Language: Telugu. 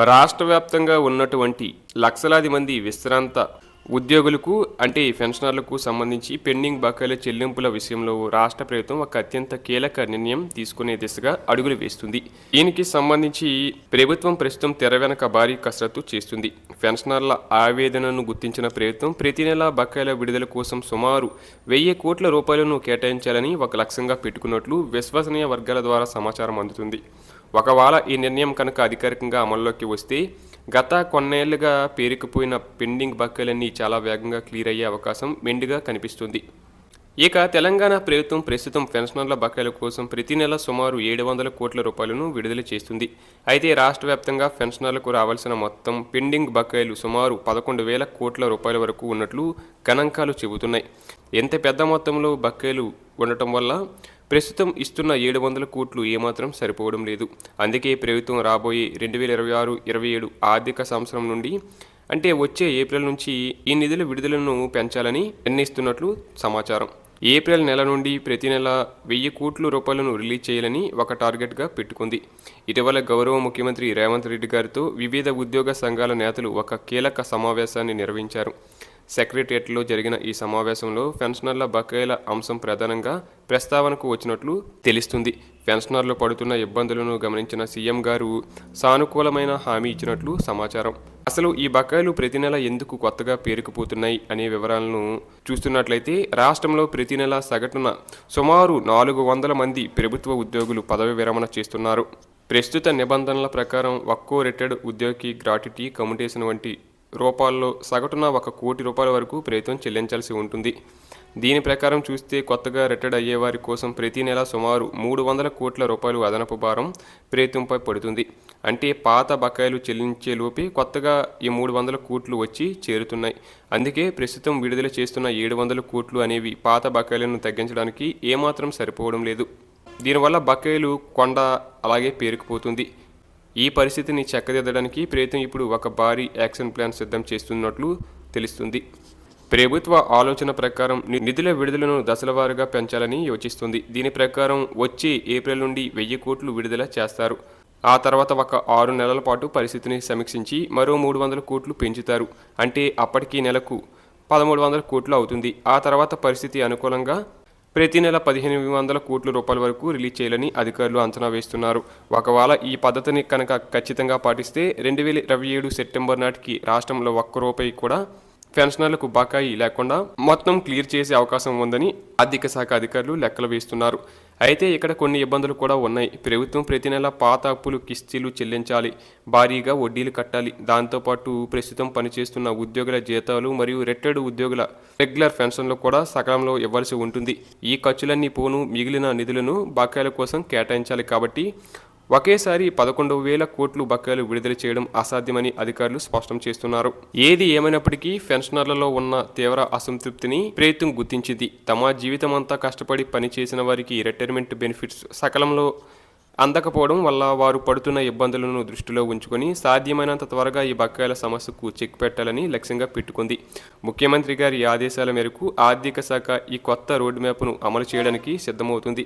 రాష్ట్ర వ్యాప్తంగా ఉన్నటువంటి లక్షలాది మంది విశ్రాంత ఉద్యోగులకు అంటే ఈ పెన్షనర్లకు సంబంధించి పెండింగ్ బకాయిల చెల్లింపుల విషయంలో రాష్ట్ర ప్రభుత్వం ఒక అత్యంత కీలక నిర్ణయం తీసుకునే దిశగా అడుగులు వేస్తుంది. దీనికి సంబంధించి ప్రభుత్వం ప్రస్తుతం తెర వెనక భారీ కసరత్తు చేస్తుంది. పెన్షనర్ల ఆవేదనను గుర్తించిన ప్రభుత్వం ప్రతి నెల బకాయిల విడుదల కోసం సుమారు 1000 కోట్ల రూపాయలను కేటాయించాలని ఒక లక్ష్యంగా పెట్టుకున్నట్లు విశ్వసనీయ వర్గాల ద్వారా సమాచారం అందుతుంది. ఒకవేళ ఈ నిర్ణయం కనుక అధికారికంగా అమల్లోకి వస్తే గత కొన్నేళ్లుగా పేరుకుపోయిన పెండింగ్ బకాయిలన్నీ చాలా వేగంగా క్లియర్ అయ్యే అవకాశం మెండుగా కనిపిస్తుంది. ఇక తెలంగాణ ప్రభుత్వం ప్రస్తుతం పెన్షనర్ల బకాయిల కోసం ప్రతి నెల సుమారు 700 కోట్ల రూపాయలను విడుదల చేస్తుంది. అయితే రాష్ట్ర వ్యాప్తంగా పెన్షనర్లకు రావాల్సిన మొత్తం పెండింగ్ బకాయిలు సుమారు 11,000 కోట్ల రూపాయల వరకు ఉన్నట్లు గణాంకాలు చెబుతున్నాయి. ఎంత పెద్ద మొత్తంలో బకాయిలు ఉండటం వల్ల ప్రస్తుతం ఇస్తున్న 700 కోట్లు ఏమాత్రం సరిపోవడం లేదు. అందుకే ప్రభుత్వం రాబోయే 2026-27 ఆర్థిక సంవత్సరం నుండి అంటే వచ్చే ఏప్రిల్ నుంచి ఈ నిధుల విడుదలను పెంచాలని నిర్ణయిస్తున్నట్లు సమాచారం. ఏప్రిల్ నెల నుండి ప్రతి నెల 1000 కోట్ల రూపాయలను రిలీజ్ చేయాలని ఒక టార్గెట్గా పెట్టుకుంది. ఇటీవల గౌరవ ముఖ్యమంత్రి రేవంత్ రెడ్డి గారితో వివిధ ఉద్యోగ సంఘాల నేతలు ఒక కీలక సమావేశాన్ని నిర్వహించారు. సెక్రటరియట్లో జరిగిన ఈ సమావేశంలో పెన్షనర్ల బకాయిల అంశం ప్రధానంగా ప్రస్తావనకు వచ్చినట్లు తెలుస్తుంది. పెన్షనర్లు పడుతున్న ఇబ్బందులను గమనించిన సీఎం గారు సానుకూలమైన హామీ ఇచ్చినట్లు సమాచారం. అసలు ఈ బకాయిలు ప్రతి నెల ఎందుకు కొత్తగా పేరుకుపోతున్నాయి అనే వివరాలను చూస్తున్నట్లయితే రాష్ట్రంలో ప్రతి నెల సగటున సుమారు 400 మంది ప్రభుత్వ ఉద్యోగులు పదవి విరమణ చేస్తున్నారు. ప్రస్తుత నిబంధనల ప్రకారం ఒక్కో రిటైర్డ్ ఉద్యోగికి గ్రాట్యుటీ, కమ్యూటేషన్ వంటి రూపాల్లో సగటున 1 కోటి రూపాయల వరకు ప్రభుత్వం చెల్లించాల్సి ఉంటుంది. దీని ప్రకారం చూస్తే కొత్తగా రిటైర్డ్ అయ్యేవారి కోసం ప్రతి నెల సుమారు 300 కోట్ల రూపాయలు అదనపు భారం ప్రభుత్వంపై పడుతుంది. అంటే పాత బకాయిలు చెల్లించే లోపే కొత్తగా ఈ 300 కోట్లు వచ్చి చేరుతున్నాయి. అందుకే ప్రస్తుతం విడుదల చేస్తున్న 700 కోట్లు అనేవి పాత బకాయిలను తగ్గించడానికి ఏమాత్రం సరిపోవడం లేదు. దీనివల్ల బకాయిలు కొండ అలాగే పేరుకుపోతుంది. ఈ పరిస్థితిని చక్కదిద్దడానికి ప్రభుత్వం ఇప్పుడు ఒక భారీ యాక్షన్ ప్లాన్ సిద్ధం చేస్తున్నట్లు తెలుస్తుంది. ప్రభుత్వ ఆలోచన ప్రకారం నిధుల విడుదలను దశలవారీగా పెంచాలని యోచిస్తుంది. దీని ప్రకారం వచ్చే ఏప్రిల్ నుండి 1000 కోట్లు విడుదల చేస్తారు. ఆ తర్వాత ఒక 6 నెలల పాటు పరిస్థితిని సమీక్షించి మరో 300 కోట్లు పెంచుతారు. అంటే అప్పటికి నెలకు 1300 కోట్లు అవుతుంది. ఆ తర్వాత పరిస్థితి అనుకూలంగా ప్రతి నెల 1500 కోట్ల రూపాయల వరకు రిలీజ్ చేయాలని అధికారులు అంచనా వేస్తున్నారు. ఒకవేళ ఈ పద్ధతిని కనుక ఖచ్చితంగా పాటిస్తే 2027 సెప్టెంబర్ నాటికి రాష్ట్రంలో 1 రూపాయి కూడా పెన్షనర్లకు బకాయి లేకుండా మొత్తం క్లియర్ చేసే అవకాశం ఉందని ఆర్థిక శాఖ అధికారులు లెక్కలు వేస్తున్నారు. అయితే ఇక్కడ కొన్ని ఇబ్బందులు కూడా ఉన్నాయి. ప్రభుత్వం ప్రతి నెల పాత అప్పులు కిస్తీలు చెల్లించాలి, భారీగా వడ్డీలు కట్టాలి. దాంతోపాటు ప్రస్తుతం పనిచేస్తున్న ఉద్యోగుల జీతాలు మరియు రిటైర్డ్ ఉద్యోగుల రెగ్యులర్ పెన్షన్లు కూడా సకాలంలో ఇవ్వాల్సి ఉంటుంది. ఈ ఖర్చులన్నీ పోను మిగిలిన నిధులను బకాయిల కోసం కేటాయించాలి. కాబట్టి ఒకేసారి 11,000 కోట్లు బకాయిలు విడుదల చేయడం అసాధ్యమని అధికారులు స్పష్టం చేస్తున్నారు. ఏది ఏమైనప్పటికీ పెన్షనర్లలో ఉన్న తీవ్ర అసంతృప్తిని ప్రభుత్వం గుర్తించింది. తమ జీవితమంతా కష్టపడి పనిచేసిన వారికి రిటైర్మెంట్ బెనిఫిట్స్ సకాలంలో అందకపోవడం వల్ల వారు పడుతున్న ఇబ్బందులను దృష్టిలో ఉంచుకొని సాధ్యమైనంత త్వరగా ఈ బకాయిల సమస్యకు చెక్ పెట్టాలని లక్ష్యంగా పెట్టుకుంది. ముఖ్యమంత్రి గారి ఆదేశాల మేరకు ఆర్థిక శాఖ ఈ కొత్త రోడ్ మ్యాప్ను అమలు చేయడానికి సిద్ధమవుతుంది.